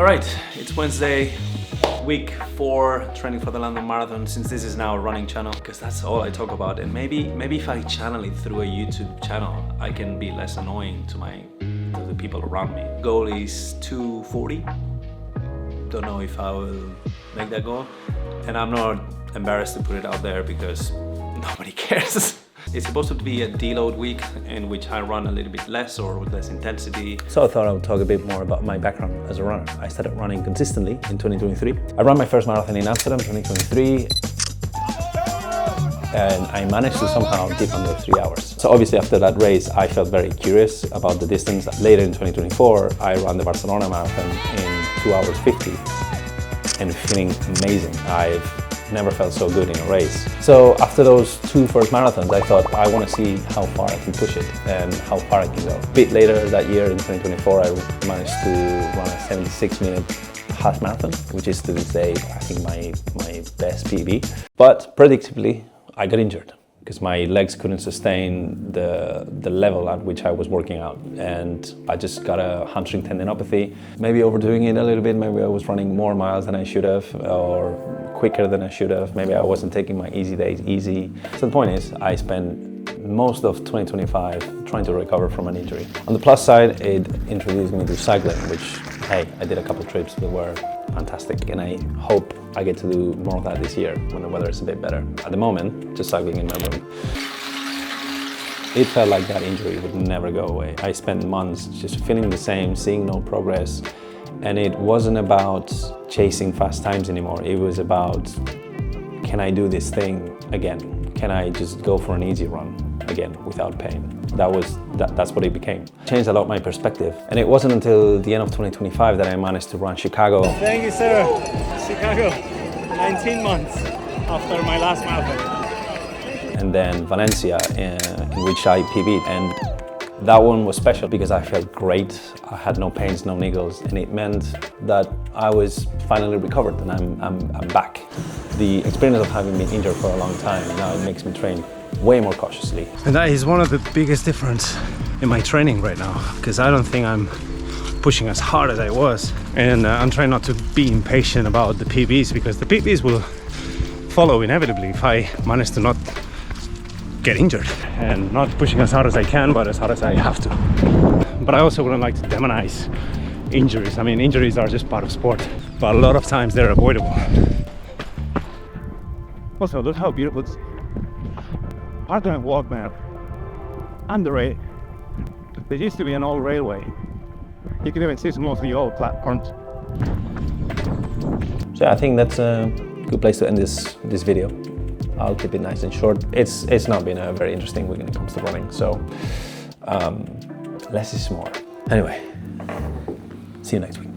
right, it's Wednesday, week 4, training for the London Marathon, since this is now a running channel, because that's all I talk about. And maybe if I channel it through a YouTube channel, I can be less annoying to the people around me. Goal is 2:40. Don't know if I will make that goal. And I'm not embarrassed to put it out there because nobody cares. It's supposed to be a deload week in which I run a little bit less or with less intensity. So I thought I would talk a bit more about my background as a runner. I started running consistently in 2023. I ran my first marathon in Amsterdam 2023. And I managed to somehow dip under 3 hours. So obviously after that race, I felt very curious about the distance. Later in 2024, I ran the Barcelona Marathon in 2 hours 50 and feeling amazing. I've never felt so good in a race. So after those 2 first marathons, I thought I want to see how far I can push it and how far I can go. A bit later that year in 2024, I managed to run a 76-minute half marathon, which is to this day, I think my best PB. But predictably, I got injured because my legs couldn't sustain the level at which I was working out. And I just got a hamstring tendinopathy. Maybe overdoing it a little bit, maybe I was running more miles than I should have, or quicker than I should have. Maybe I wasn't taking my easy days easy. So the point is, I spent most of 2025 trying to recover from an injury. On the plus side, it introduced me to cycling, which, hey, I did a couple of trips that were fantastic, and I hope I get to do more of that this year when the weather is a bit better. At the moment, just cycling in my room. It felt like that injury would never go away. I spent months just feeling the same, seeing no progress, and it wasn't about chasing fast times anymore. It was about, can I do this thing again? Can I just go for an easy run again without pain? That's what it became. Changed a lot my perspective. And it wasn't until the end of 2025 that I managed to run Chicago. Thank you, sir. Chicago, 19 months after my last marathon. And then Valencia, in which I PB'd. And that one was special because I felt great. I had no pains, no niggles, and it meant that I was finally recovered and I'm back. The experience of having been injured for a long time, now it makes me train way more cautiously. And that is one of the biggest difference in my training right now, because I don't think I'm pushing as hard as I was. And I'm trying not to be impatient about the PBs, because the PBs will follow inevitably if I manage to not get injured, and not pushing as hard as I can, but as hard as I have to. But I also wouldn't like to demonize injuries. I mean, injuries are just part of sport, but a lot of times they're avoidable. Also, look how beautiful it's. Park and walk, man. Underrated. There used to be an old railway. You can even see some of the old platforms. So I think that's a good place to end this video. I'll keep it nice and short. It's not been a very interesting week when it comes to running, so less is more. Anyway, see you next week.